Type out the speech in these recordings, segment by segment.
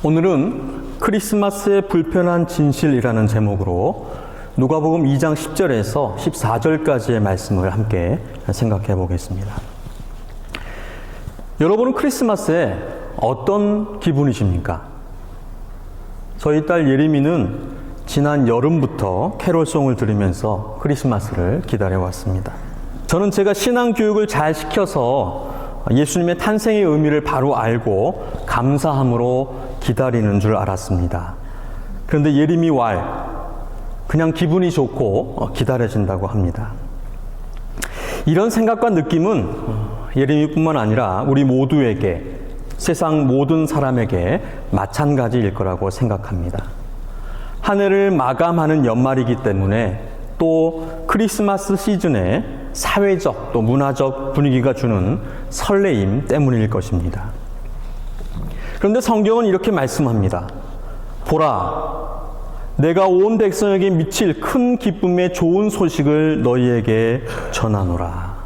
오늘은 크리스마스의 불편한 진실이라는 제목으로 누가복음 2장 10절에서 14절까지의 말씀을 함께 생각해 보겠습니다. 여러분은 크리스마스에 어떤 기분이십니까? 저희 딸 예림이는 지난 여름부터 캐롤송을 들으면서 크리스마스를 기다려왔습니다. 저는 제가 신앙 교육을 잘 시켜서 예수님의 탄생의 의미를 바로 알고 감사함으로 기다리는 줄 알았습니다. 그런데 예림이 왈, 그냥 기분이 좋고 기다려진다고 합니다. 이런 생각과 느낌은 예림이뿐만 아니라 우리 모두에게, 세상 모든 사람에게 마찬가지일 거라고 생각합니다. 한 해를 마감하는 연말이기 때문에 또 크리스마스 시즌에 사회적 또 문화적 분위기가 주는 설레임 때문일 것입니다. 그런데 성경은 이렇게 말씀합니다. 보라, 내가 온 백성에게 미칠 큰 기쁨의 좋은 소식을 너희에게 전하노라.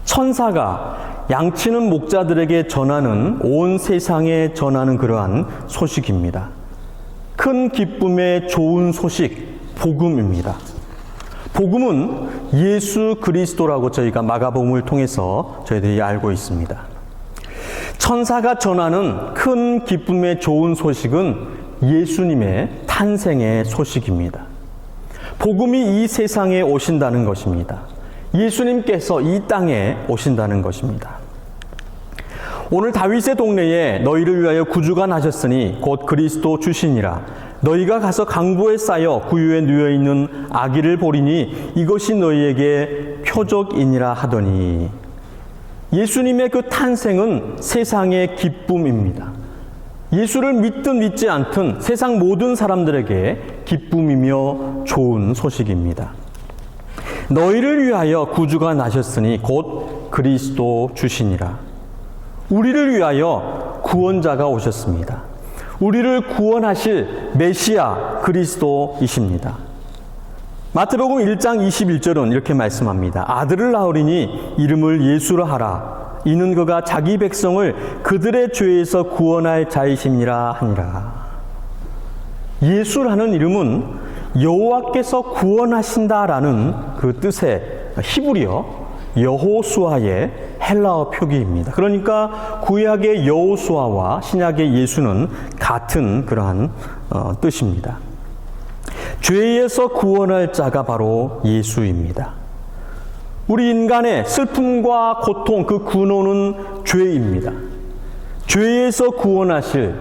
천사가 양치는 목자들에게 전하는, 온 세상에 전하는 그러한 소식입니다. 큰 기쁨의 좋은 소식, 복음입니다. 복음은 예수 그리스도라고 저희가 마가복음을 통해서 저희들이 알고 있습니다. 천사가 전하는 큰 기쁨의 좋은 소식은 예수님의 탄생의 소식입니다. 복음이 이 세상에 오신다는 것입니다. 예수님께서 이 땅에 오신다는 것입니다. 오늘 다윗의 동네에 너희를 위하여 구주가 나셨으니 곧 그리스도 주시니라. 너희가 가서 강보에 쌓여 구유에 누워있는 아기를 보리니 이것이 너희에게 표적이니라 하더니, 예수님의 그 탄생은 세상의 기쁨입니다. 예수를 믿든 믿지 않든 세상 모든 사람들에게 기쁨이며 좋은 소식입니다. 너희를 위하여 구주가 나셨으니 곧 그리스도 주시니라. 우리를 위하여 구원자가 오셨습니다. 우리를 구원하실 메시아 그리스도이십니다. 마태복음 1장 21절은 이렇게 말씀합니다. 아들을 낳으리니 이름을 예수라 하라. 이는 그가 자기 백성을 그들의 죄에서 구원할 자이심이라 하니라. 예수라는 이름은 여호와께서 구원하신다라는 그 뜻의 히브리어 여호수아의 헬라어 표기입니다. 그러니까 구약의 여호수아와 신약의 예수는 같은 그러한 뜻입니다. 죄에서 구원할 자가 바로 예수입니다. 우리 인간의 슬픔과 고통, 그 근원은 죄입니다. 죄에서 구원하실,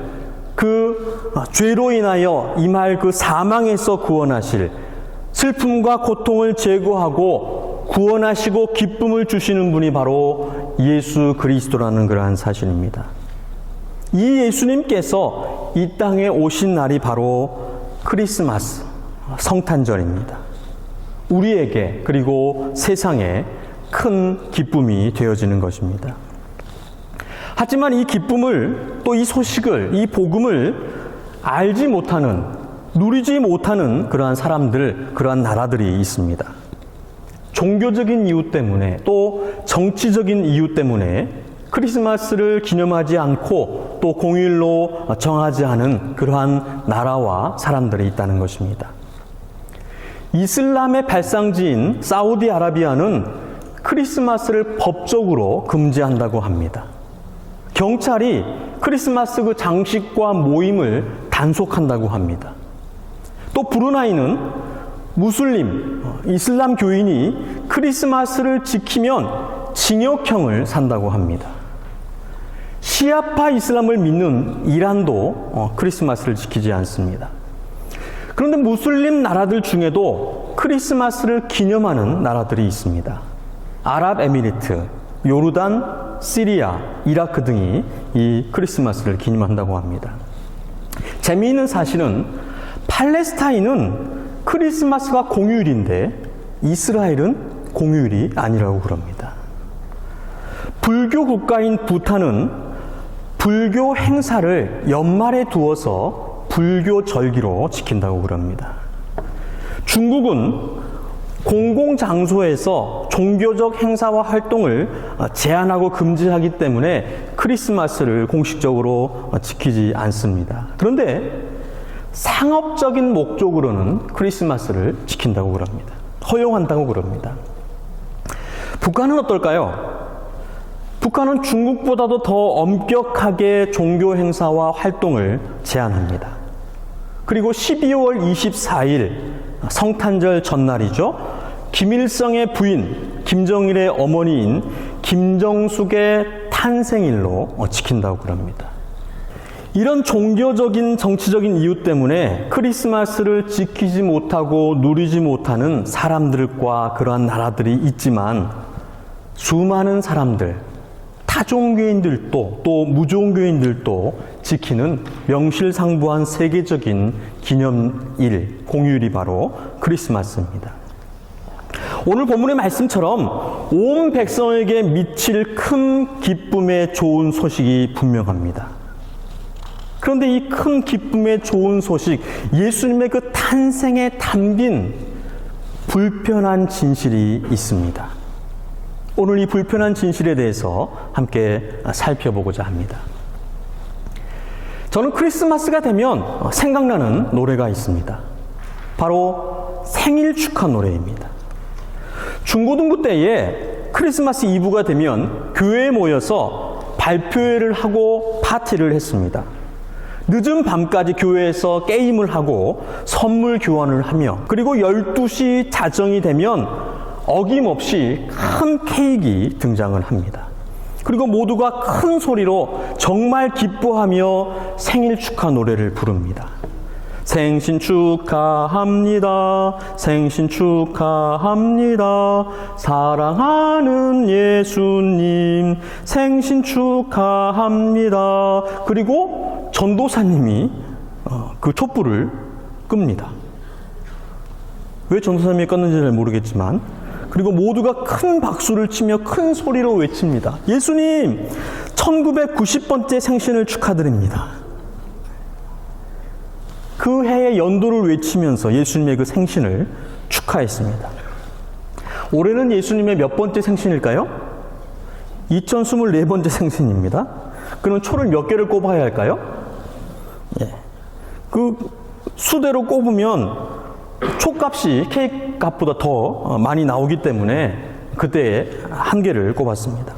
그 죄로 인하여 임할 그 사망에서 구원하실, 슬픔과 고통을 제거하고 구원하시고 기쁨을 주시는 분이 바로 예수 그리스도라는 그러한 사실입니다. 이 예수님께서 이 땅에 오신 날이 바로 크리스마스, 성탄절입니다. 우리에게 그리고 세상에 큰 기쁨이 되어지는 것입니다. 하지만 이 기쁨을, 또 이 소식을, 이 복음을 알지 못하는, 누리지 못하는 그러한 사람들, 그러한 나라들이 있습니다. 종교적인 이유 때문에, 또 정치적인 이유 때문에 크리스마스를 기념하지 않고 또 공휴일로 정하지 않은 그러한 나라와 사람들이 있다는 것입니다. 이슬람의 발상지인 사우디아라비아는 크리스마스를 법적으로 금지한다고 합니다. 경찰이 크리스마스 그 장식과 모임을 단속한다고 합니다. 또 브루나이는 무슬림, 이슬람 교인이 크리스마스를 지키면 징역형을 산다고 합니다. 시아파 이슬람을 믿는 이란도 크리스마스를 지키지 않습니다. 그런데 무슬림 나라들 중에도 크리스마스를 기념하는 나라들이 있습니다. 아랍에미리트, 요르단, 시리아, 이라크 등이 이 크리스마스를 기념한다고 합니다. 재미있는 사실은 팔레스타인은 크리스마스가 공휴일인데 이스라엘은 공휴일이 아니라고 그럽니다. 불교 국가인 부탄은 불교 행사를 연말에 두어서 불교 절기로 지킨다고 그럽니다. 중국은 공공장소에서 종교적 행사와 활동을 제한하고 금지하기 때문에 크리스마스를 공식적으로 지키지 않습니다. 그런데 상업적인 목적으로는 크리스마스를 지킨다고 그럽니다. 허용한다고 그럽니다. 북한은 어떨까요? 북한은 중국보다도 더 엄격하게 종교 행사와 활동을 제한합니다. 그리고 12월 24일 성탄절 전날이죠. 김일성의 부인, 김정일의 어머니인 김정숙의 탄생일로 지킨다고 그럽니다. 이런 종교적인 정치적인 이유 때문에 크리스마스를 지키지 못하고 누리지 못하는 사람들과 그러한 나라들이 있지만 수많은 사람들, 타종교인들도 또 무종교인들도 지키는 명실상부한 세계적인 기념일, 공휴일이 바로 크리스마스입니다. 오늘 본문의 말씀처럼 온 백성에게 미칠 큰 기쁨의 좋은 소식이 분명합니다. 그런데 이 큰 기쁨의 좋은 소식, 예수님의 그 탄생에 담긴 불편한 진실이 있습니다. 오늘 이 불편한 진실에 대해서 함께 살펴보고자 합니다. 저는 크리스마스가 되면 생각나는 노래가 있습니다. 바로 생일 축하 노래입니다. 중고등부 때에 크리스마스 이브가 되면 교회에 모여서 발표회를 하고 파티를 했습니다. 늦은 밤까지 교회에서 게임을 하고 선물 교환을 하며 그리고 12시 자정이 되면 어김없이 큰 케이크가 등장을 합니다. 그리고 모두가 큰 소리로 정말 기뻐하며 생일 축하 노래를 부릅니다. 생신 축하합니다. 생신 축하합니다. 사랑하는 예수님 생신 축하합니다. 그리고 전도사님이 그 촛불을 끕니다. 왜 전도사님이 껐는지 잘 모르겠지만 그리고 모두가 큰 박수를 치며 큰 소리로 외칩니다. 예수님 1990번째 생신을 축하드립니다. 그 해의 연도를 외치면서 예수님의 그 생신을 축하했습니다. 올해는 예수님의 몇 번째 생신일까요? 2024번째 생신입니다. 그럼 초를 몇 개를 꼽아야 할까요? 그 수대로 꼽으면 촉값이 케이크 값보다 더 많이 나오기 때문에 그때 한 개를 꼽았습니다.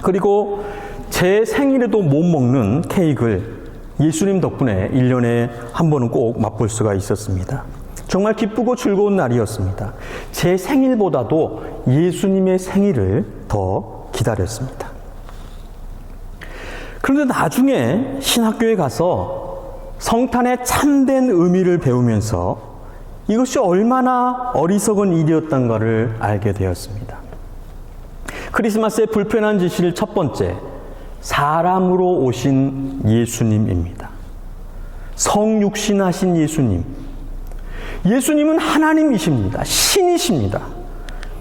그리고 제 생일에도 못 먹는 케이크를 예수님 덕분에 1년에 한 번은 꼭 맛볼 수가 있었습니다. 정말 기쁘고 즐거운 날이었습니다. 제 생일보다도 예수님의 생일을 더 기다렸습니다. 그런데 나중에 신학교에 가서 성탄의 참된 의미를 배우면서 이것이 얼마나 어리석은 일이었던가를 알게 되었습니다. 크리스마스의 불편한 진실 첫 번째, 사람으로 오신 예수님입니다. 성육신하신 예수님. 예수님은 하나님이십니다. 신이십니다.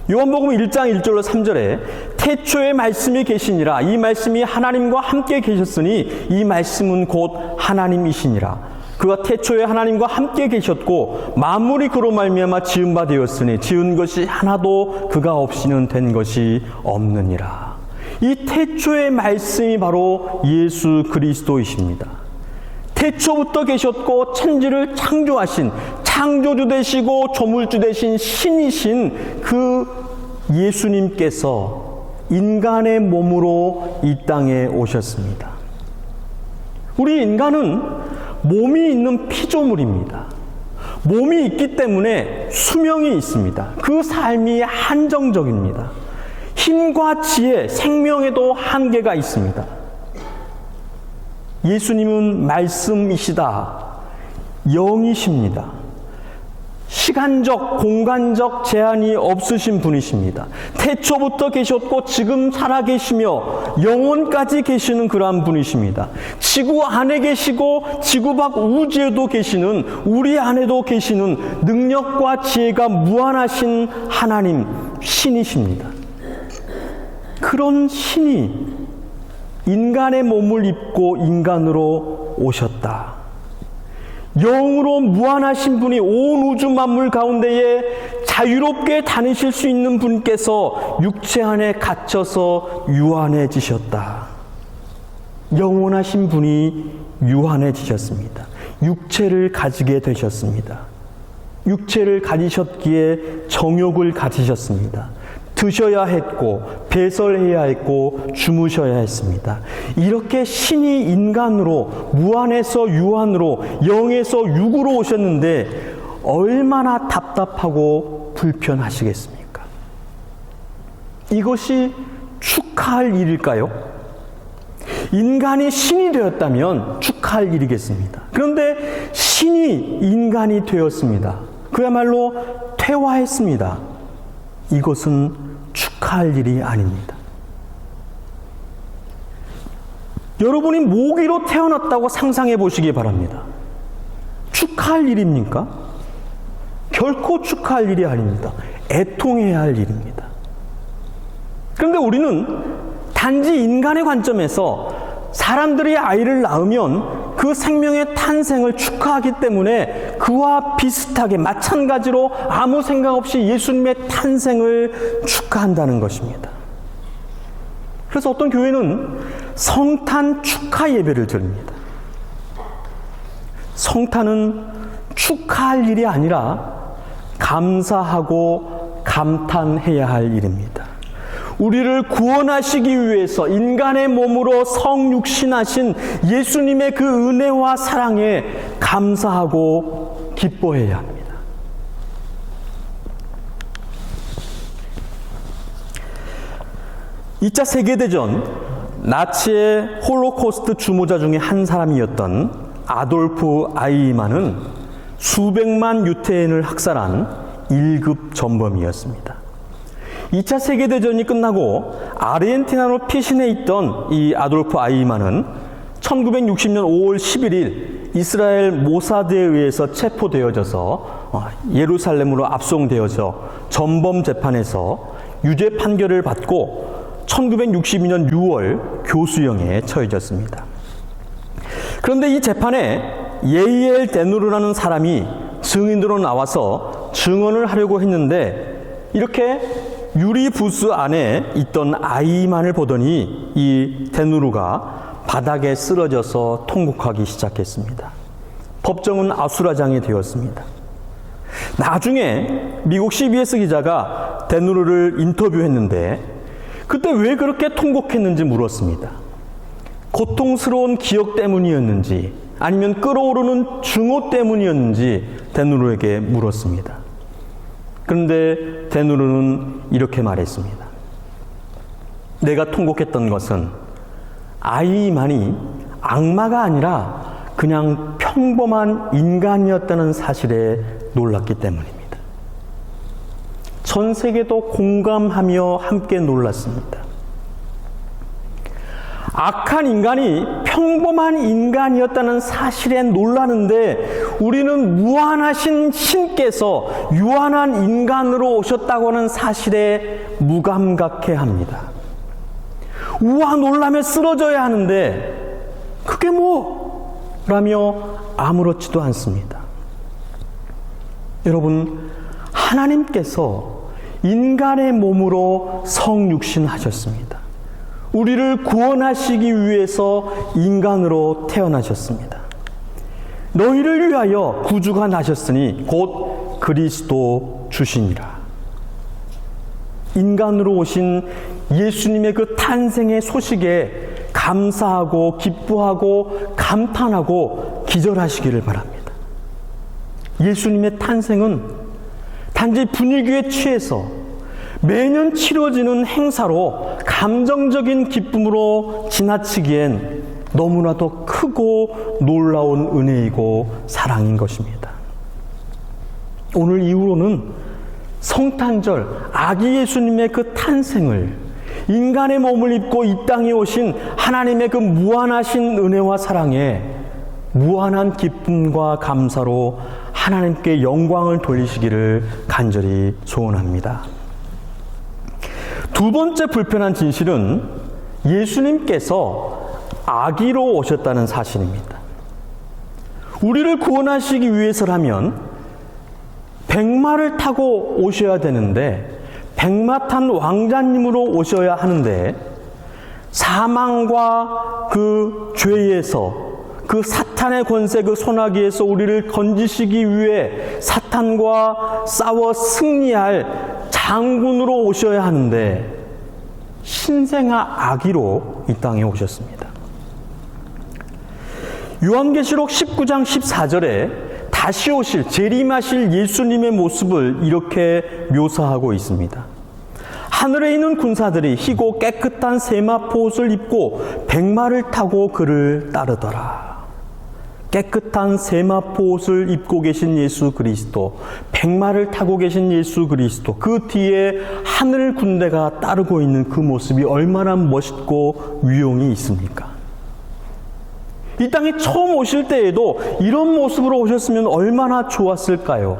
요한복음 1장 1절로 3절에 태초에 말씀이 계시니라. 이 말씀이 하나님과 함께 계셨으니 이 말씀은 곧 하나님이시니라. 그가 태초에 하나님과 함께 계셨고 만물이 그로 말미암아 지은 바 되었으니 지은 것이 하나도 그가 없이는 된 것이 없느니라. 이 태초의 말씀이 바로 예수 그리스도이십니다. 태초부터 계셨고 천지를 창조하신 창조주 되시고 조물주 되신 신이신 그 예수님께서 인간의 몸으로 이 땅에 오셨습니다. 우리 인간은 몸이 있는 피조물입니다. 몸이 있기 때문에 수명이 있습니다. 그 삶이 한정적입니다. 힘과 지혜, 생명에도 한계가 있습니다. 예수님은 말씀이시다. 영이십니다. 시간적, 공간적 제한이 없으신 분이십니다. 태초부터 계셨고 지금 살아계시며 영원까지 계시는 그러한 분이십니다. 지구 안에 계시고 지구 밖 우주에도 계시는 우리 안에도 계시는 능력과 지혜가 무한하신 하나님, 신이십니다. 그런 신이 인간의 몸을 입고 인간으로 오셨다. 영으로 무한하신 분이 온 우주 만물 가운데에 자유롭게 다니실 수 있는 분께서 육체 안에 갇혀서 유한해지셨다. 영원하신 분이 유한해지셨습니다. 육체를 가지게 되셨습니다. 육체를 가지셨기에 정욕을 가지셨습니다. 드셔야 했고 배설해야 했고 주무셔야 했습니다. 이렇게 신이 인간으로 무한에서 유한으로 영에서 육으로 오셨는데 얼마나 답답하고 불편하시겠습니까? 이것이 축하할 일일까요? 인간이 신이 되었다면 축하할 일이겠습니다. 그런데 신이 인간이 되었습니다. 그야말로 퇴화했습니다. 이것은 축하할 일이 아닙니다. 여러분이 모기로 태어났다고 상상해 보시기 바랍니다. 축하할 일입니까? 결코 축하할 일이 아닙니다. 애통해야 할 일입니다. 그런데 우리는 단지 인간의 관점에서 사람들이 아이를 낳으면 그 생명의 탄생을 축하하기 때문에 그와 비슷하게 마찬가지로 아무 생각 없이 예수님의 탄생을 축하한다는 것입니다. 그래서 어떤 교회는 성탄 축하 예배를 드립니다. 성탄은 축하할 일이 아니라 감사하고 감탄해야 할 일입니다. 우리를 구원하시기 위해서 인간의 몸으로 성육신하신 예수님의 그 은혜와 사랑에 감사하고 기뻐해야 합니다. (2차) 세계대전 나치의 홀로코스트 주모자 중에 한 사람이었던 아돌프 아이히만은 수백만 유태인을 학살한 1급 전범이었습니다. 2차 세계대전이 끝나고 아르헨티나로 피신해 있던 이 아돌프 아이히만은 1960년 5월 11일 이스라엘 모사드에 의해서 체포되어져서 예루살렘으로 압송되어져 전범 재판에서 유죄 판결을 받고 1962년 6월 교수형에 처해졌습니다. 그런데 이 재판에 예이엘 데누르라는 사람이 증인으로 나와서 증언을 하려고 했는데 이렇게 유리 부스 안에 있던 아이만을 보더니 이 데누르가 바닥에 쓰러져서 통곡하기 시작했습니다. 법정은 아수라장이 되었습니다. 나중에 미국 CBS 기자가 데누르를 인터뷰했는데 그때 왜 그렇게 통곡했는지 물었습니다. 고통스러운 기억 때문이었는지 아니면 끓어오르는 증오 때문이었는지 데누르에게 물었습니다. 그런데 데누르는 이렇게 말했습니다. 내가 통곡했던 것은 아이만이 악마가 아니라 그냥 평범한 인간이었다는 사실에 놀랐기 때문입니다. 전 세계도 공감하며 함께 놀랐습니다. 악한 인간이 평범한 인간이었다는 사실에 놀라는데 우리는 무한하신 신께서 유한한 인간으로 오셨다고 하는 사실에 무감각해합니다. 우와 놀라며 쓰러져야 하는데 그게 뭐? 라며 아무렇지도 않습니다. 여러분, 하나님께서 인간의 몸으로 성육신하셨습니다. 우리를 구원하시기 위해서 인간으로 태어나셨습니다. 너희를 위하여 구주가 나셨으니 곧 그리스도 주시니라. 인간으로 오신 예수님의 그 탄생의 소식에 감사하고 기뻐하고 감탄하고 기절하시기를 바랍니다. 예수님의 탄생은 단지 분위기에 취해서 매년 치러지는 행사로 감정적인 기쁨으로 지나치기엔 너무나도 크고 놀라운 은혜이고 사랑인 것입니다. 오늘 이후로는 성탄절 아기 예수님의 그 탄생을 인간의 몸을 입고 이 땅에 오신 하나님의 그 무한하신 은혜와 사랑에 무한한 기쁨과 감사로 하나님께 영광을 돌리시기를 간절히 소원합니다. 두 번째 불편한 진실은 예수님께서 아기로 오셨다는 사실입니다. 우리를 구원하시기 위해서라면 백마를 타고 오셔야 되는데 백마 탄 왕자님으로 오셔야 하는데 사망과 그 죄에서 그 사탄의 권세 그 소나기에서 우리를 건지시기 위해 사탄과 싸워 승리할 장군으로 오셔야 하는데 신생아 아기로 이 땅에 오셨습니다. 요한계시록 19장 14절에 다시 오실 재림하실 예수님의 모습을 이렇게 묘사하고 있습니다. 하늘에 있는 군사들이 희고 깨끗한 세마포 옷을 입고 백마를 타고 그를 따르더라. 깨끗한 세마포 옷을 입고 계신 예수 그리스도, 백마를 타고 계신 예수 그리스도, 그 뒤에 하늘 군대가 따르고 있는 그 모습이 얼마나 멋있고 위용이 있습니까? 이 땅에 처음 오실 때에도 이런 모습으로 오셨으면 얼마나 좋았을까요?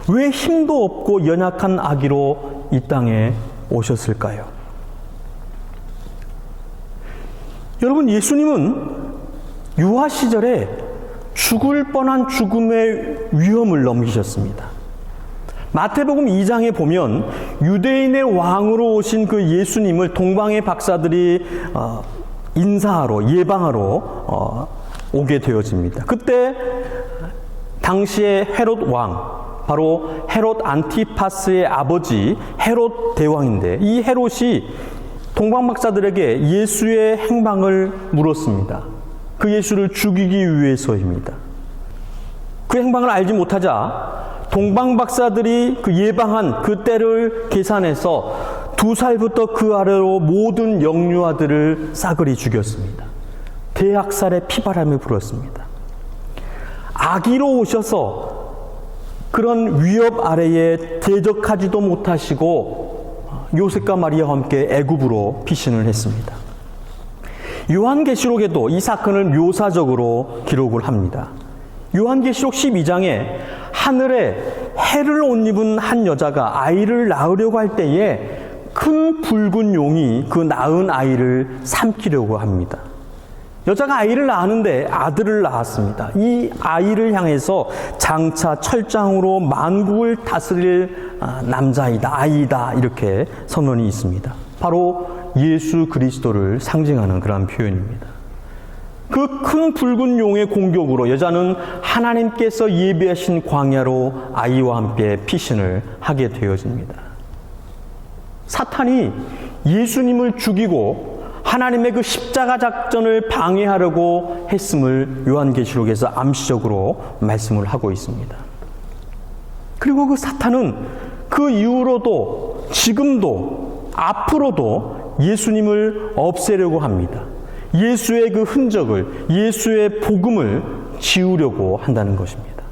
왜 힘도 없고 연약한 아기로 이 땅에 오셨을까요? 여러분, 예수님은 유아 시절에 죽을 뻔한 죽음의 위험을 넘기셨습니다. 마태복음 2장에 보면 유대인의 왕으로 오신 그 예수님을 동방의 박사들이 인사하러, 예방하러 오게 되어집니다. 그때 당시의 헤롯 왕, 바로 헤롯 안티파스의 아버지 헤롯 대왕인데 이 헤롯이 동방 박사들에게 예수의 행방을 물었습니다. 그 예수를 죽이기 위해서입니다. 그 행방을 알지 못하자 동방 박사들이 그 예방한 그 때를 계산해서 2살부터 그 아래로 모든 영유아들을 싸그리 죽였습니다. 대학살의 피바람을 불었습니다. 아기로 오셔서 그런 위협 아래에 대적하지도 못하시고 요셉과 마리아와 함께 애굽으로 피신을 했습니다. 요한계시록에도 이 사건을 묘사적으로 기록을 합니다. 요한계시록 12장에 하늘에 해를 옷 입은 한 여자가 아이를 낳으려고 할 때에 큰 붉은 용이 그 낳은 아이를 삼키려고 합니다. 여자가 아이를 낳았는데 아들을 낳았습니다. 이 아이를 향해서 장차 철장으로 만국을 다스릴 남자이다, 아이다 이렇게 선언이 있습니다. 바로 예수 그리스도를 상징하는 그런 표현입니다. 그 큰 붉은 용의 공격으로 여자는 하나님께서 예비하신 광야로 아이와 함께 피신을 하게 되어집니다. 사탄이 예수님을 죽이고 하나님의 그 십자가 작전을 방해하려고 했음을 요한계시록에서 암시적으로 말씀을 하고 있습니다. 그리고 그 사탄은 그 이후로도 지금도 앞으로도 예수님을 없애려고 합니다. 예수의 그 흔적을, 예수의 복음을 지우려고 한다는 것입니다.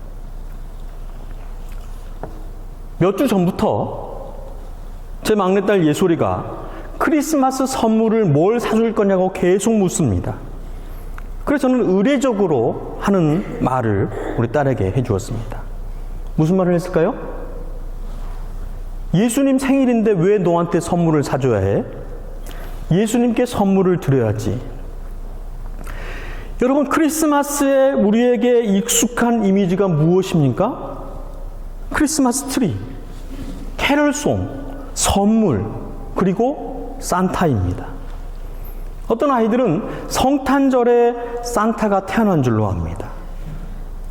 몇 주 전부터 제 막내딸 예솔이가 크리스마스 선물을 뭘 사줄 거냐고 계속 묻습니다. 그래서 저는 의례적으로 하는 말을 우리 딸에게 해주었습니다. 무슨 말을 했을까요? 예수님 생일인데 왜 너한테 선물을 사줘야 해? 예수님께 선물을 드려야지. 여러분, 크리스마스에 우리에게 익숙한 이미지가 무엇입니까? 크리스마스 트리, 캐럴송, 선물, 그리고 산타입니다. 어떤 아이들은 성탄절에 산타가 태어난 줄로 압니다.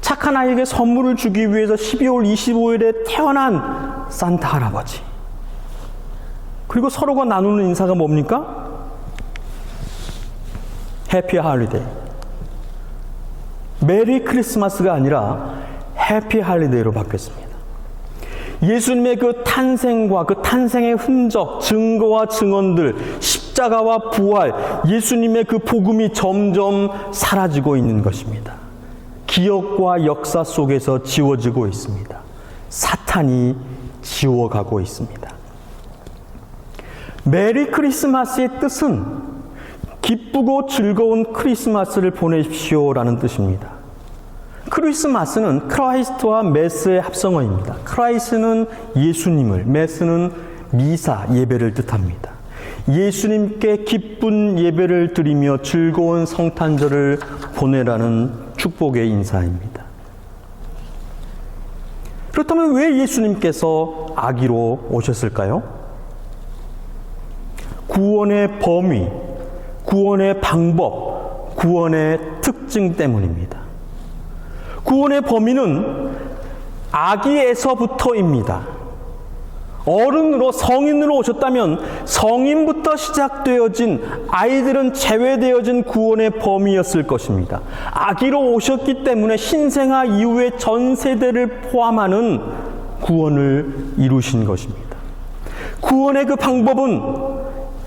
착한 아이에게 선물을 주기 위해서 12월 25일에 태어난 산타 할아버지. 그리고 서로가 나누는 인사가 뭡니까? 해피 할리데이. 메리 크리스마스가 아니라 해피 할리데이로 바뀌었습니다. 예수님의 그 탄생과 그 탄생의 흔적, 증거와 증언들, 십자가와 부활, 예수님의 그 복음이 점점 사라지고 있는 것입니다. 기억과 역사 속에서 지워지고 있습니다. 사탄이 지워가고 있습니다. 메리 크리스마스의 뜻은 기쁘고 즐거운 크리스마스를 보내십시오라는 뜻입니다. 크리스마스는 크라이스트와 메스의 합성어입니다. 크라이스트는 예수님을, 메스는 미사, 예배를 뜻합니다. 예수님께 기쁜 예배를 드리며 즐거운 성탄절을 보내라는 축복의 인사입니다. 그리고 그렇다면 왜 예수님께서 아기로 오셨을까요? 구원의 범위, 구원의 방법, 구원의 특징 때문입니다. 구원의 범위는 아기에서부터입니다. 어른으로, 성인으로 오셨다면 성인부터 시작되어진, 아이들은 제외되어진 구원의 범위였을 것입니다. 아기로 오셨기 때문에 신생아 이후의 전 세대를 포함하는 구원을 이루신 것입니다. 구원의 그 방법은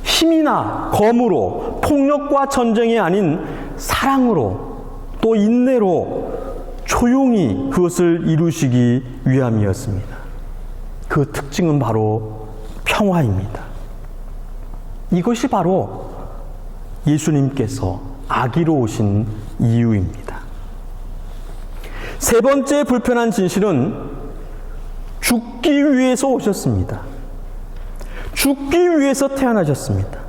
힘이나 검으로, 폭력과 전쟁이 아닌 사랑으로, 또 인내로 조용히 그것을 이루시기 위함이었습니다. 그 특징은 바로 평화입니다. 이것이 바로 예수님께서 아기로 오신 이유입니다. 세 번째 불편한 진실은 죽기 위해서 오셨습니다. 죽기 위해서 태어나셨습니다.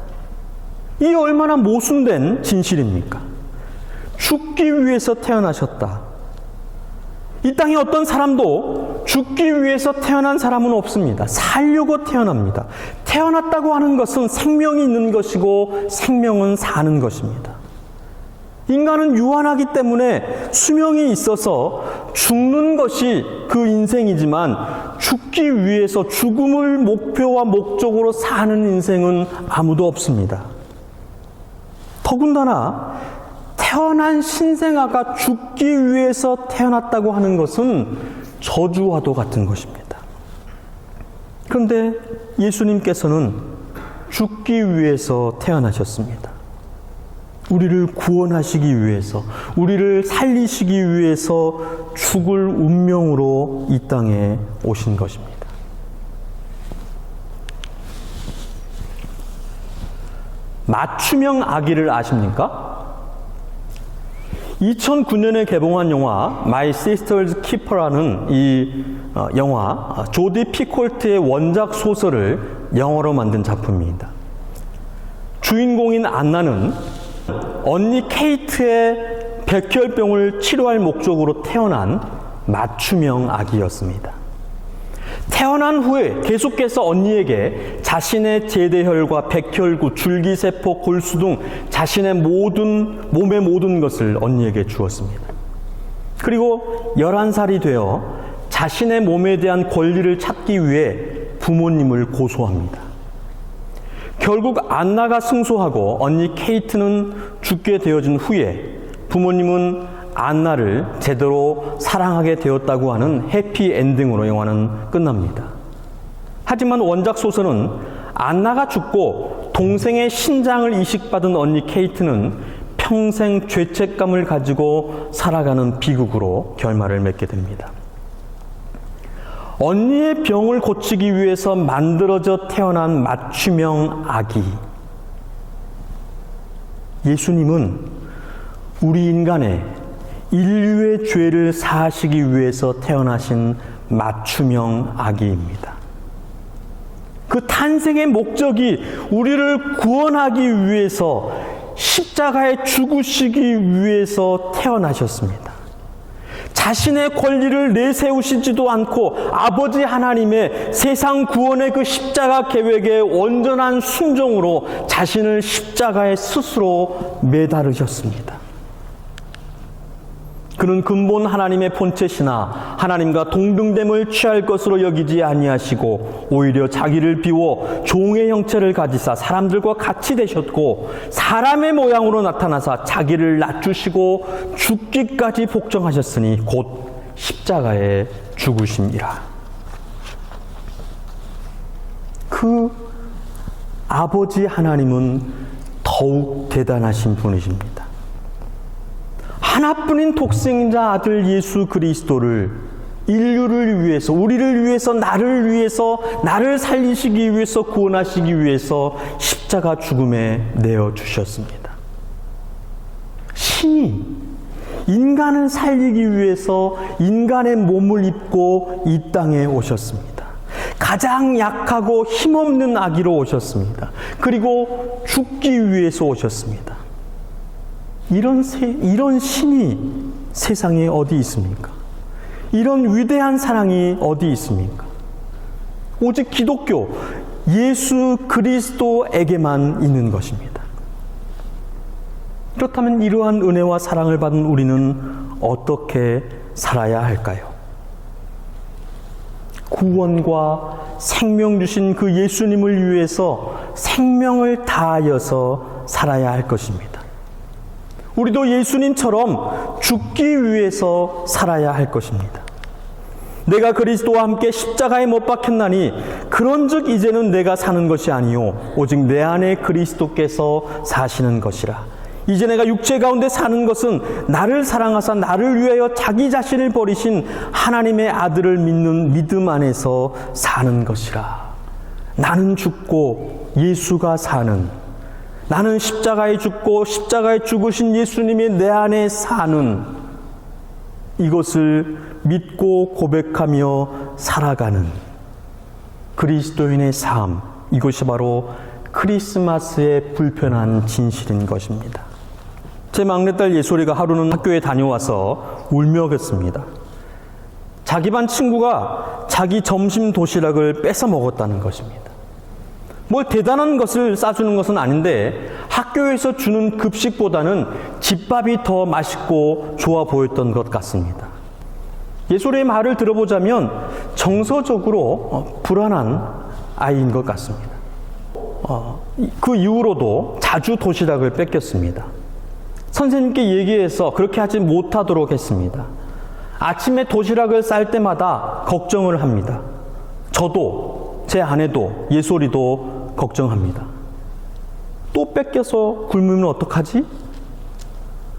이 얼마나 모순된 진실입니까? 죽기 위해서 태어나셨다. 이 땅에 어떤 사람도 죽기 위해서 태어난 사람은 없습니다. 살려고 태어납니다. 태어났다고 하는 것은 생명이 있는 것이고 생명은 사는 것입니다. 인간은 유한하기 때문에 수명이 있어서 죽는 것이 그 인생이지만 죽기 위해서 죽음을 목표와 목적으로 사는 인생은 아무도 없습니다. 더군다나 태어난 신생아가 죽기 위해서 태어났다고 하는 것은 저주와도 같은 것입니다. 그런데 예수님께서는 죽기 위해서 태어나셨습니다. 우리를 구원하시기 위해서, 우리를 살리시기 위해서 죽을 운명으로 이 땅에 오신 것입니다. 맞춤형 아기를 아십니까? 2009년에 개봉한 영화 My Sister's Keeper라는 이 영화, 조디 피콜트의 원작 소설을 영어로 만든 작품입니다. 주인공인 안나는 언니 케이트의 백혈병을 치료할 목적으로 태어난 맞춤형 아기였습니다. 태어난 후에 계속해서 언니에게 자신의 제대혈과 백혈구, 줄기세포, 골수 등 자신의 몸의 모든 것을 언니에게 주었습니다. 그리고 11살이 되어 자신의 몸에 대한 권리를 찾기 위해 부모님을 고소합니다. 결국 안나가 승소하고 언니 케이트는 죽게 되어진 후에 부모님은 안나를 제대로 사랑하게 되었다고 하는 해피엔딩으로 영화는 끝납니다. 하지만 원작 소설은 안나가 죽고 동생의 신장을 이식받은 언니 케이트는 평생 죄책감을 가지고 살아가는 비극으로 결말을 맺게 됩니다. 언니의 병을 고치기 위해서 만들어져 태어난 맞춤형 아기. 예수님은 우리 인간의 인류의 죄를 사하시기 위해서 태어나신 맞춤형 아기입니다. 그 탄생의 목적이 우리를 구원하기 위해서 십자가에 죽으시기 위해서 태어나셨습니다. 자신의 권리를 내세우시지도 않고 아버지 하나님의 세상 구원의 그 십자가 계획에 온전한 순종으로 자신을 십자가에 스스로 매달으셨습니다. 그는 근본 하나님의 본체시나 하나님과 동등됨을 취할 것으로 여기지 아니하시고 오히려 자기를 비워 종의 형체를 가지사 사람들과 같이 되셨고 사람의 모양으로 나타나사 자기를 낮추시고 죽기까지 복종하셨으니 곧 십자가에 죽으심이라. 그 아버지 하나님은 더욱 대단하신 분이십니다. 하나뿐인 독생자 아들 예수 그리스도를 인류를 위해서, 우리를 위해서, 나를 살리시기 위해서, 구원하시기 위해서 십자가 죽음에 내어주셨습니다. 신이 인간을 살리기 위해서 인간의 몸을 입고 이 땅에 오셨습니다. 가장 약하고 힘없는 아기로 오셨습니다. 그리고 죽기 위해서 오셨습니다. 이런 신이 세상에 어디 있습니까? 이런 위대한 사랑이 어디 있습니까? 오직 기독교, 예수 그리스도에게만 있는 것입니다. 그렇다면 이러한 은혜와 사랑을 받은 우리는 어떻게 살아야 할까요? 구원과 생명 주신 그 예수님을 위해서 생명을 다하여서 살아야 할 것입니다. 우리도 예수님처럼 죽기 위해서 살아야 할 것입니다. 내가 그리스도와 함께 십자가에 못 박혔나니 그런즉 이제는 내가 사는 것이 아니요 오직 내 안에 그리스도께서 사시는 것이라. 이제 내가 육체 가운데 사는 것은 나를 사랑하사 나를 위하여 자기 자신을 버리신 하나님의 아들을 믿는 믿음 안에서 사는 것이라. 나는 죽고 예수가 사는, 나는 십자가에 죽고 십자가에 죽으신 예수님이 내 안에 사는, 이것을 믿고 고백하며 살아가는 그리스도인의 삶, 이것이 바로 크리스마스의 불편한 진실인 것입니다. 제 막내딸 예솔이가 하루는 학교에 다녀와서 울며 겠습니다. 자기 반 친구가 자기 점심 도시락을 뺏어 먹었다는 것입니다. 뭘 대단한 것을 싸주는 것은 아닌데 학교에서 주는 급식보다는 집밥이 더 맛있고 좋아 보였던 것 같습니다. 예솔이의 말을 들어보자면 정서적으로 불안한 아이인 것 같습니다. 그 이후로도 자주 도시락을 뺏겼습니다. 선생님께 얘기해서 그렇게 하지 못하도록 했습니다. 아침에 도시락을 쌀 때마다 걱정을 합니다. 저도, 제 아내도, 예솔이도 걱정합니다. 또 뺏겨서 굶으면 어떡하지?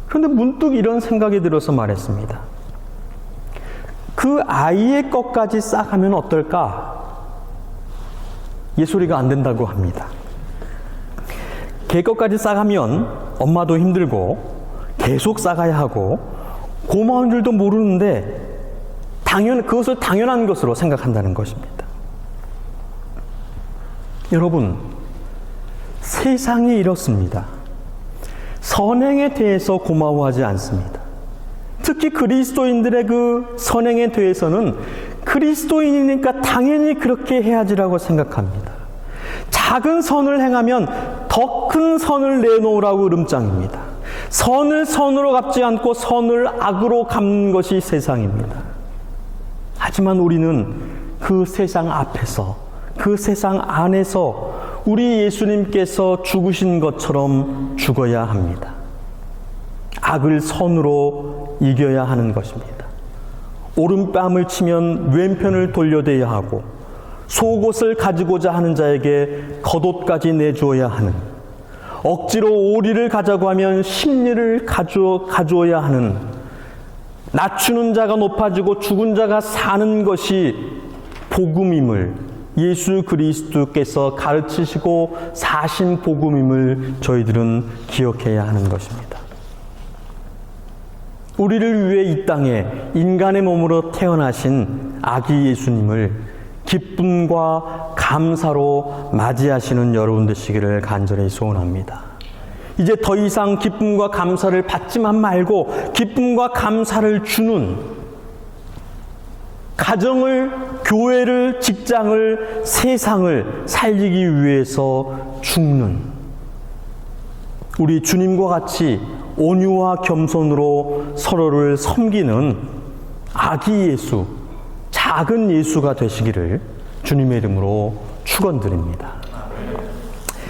그런데 문득 이런 생각이 들어서 말했습니다. 그 아이의 것까지 싸가면 어떨까? 예솔이가 안 된다고 합니다. 걔 것까지 싸가면 엄마도 힘들고 계속 싸가야 하고 고마운 줄도 모르는데 그것을 당연한 것으로 생각한다는 것입니다. 여러분, 세상이 이렇습니다. 선행에 대해서 고마워하지 않습니다. 특히 그리스도인들의 그 선행에 대해서는 그리스도인이니까 당연히 그렇게 해야지라고 생각합니다. 작은 선을 행하면 더 큰 선을 내놓으라고 으름장입니다. 선을 선으로 갚지 않고 선을 악으로 갚는 것이 세상입니다. 하지만 우리는 그 세상 앞에서, 그 세상 안에서 우리 예수님께서 죽으신 것처럼 죽어야 합니다. 악을 선으로 이겨야 하는 것입니다. 오른뺨을 치면 왼편을 돌려대야 하고 속옷을 가지고자 하는 자에게 겉옷까지 내주어야 하는, 억지로 오리를 가자고 하면 십리를 가주어야 하는, 낮추는 자가 높아지고 죽은 자가 사는 것이 복음임을 예수 그리스도께서 가르치시고 사신 복음임을 저희들은 기억해야 하는 것입니다. 우리를 위해 이 땅에 인간의 몸으로 태어나신 아기 예수님을 기쁨과 감사로 맞이하시는 여러분 되시기를 간절히 소원합니다. 이제 더 이상 기쁨과 감사를 받지만 말고 기쁨과 감사를 주는, 가정을, 교회를, 직장을, 세상을 살리기 위해서 죽는, 우리 주님과 같이 온유와 겸손으로 서로를 섬기는 아기 예수, 작은 예수가 되시기를 주님의 이름으로 축원드립니다.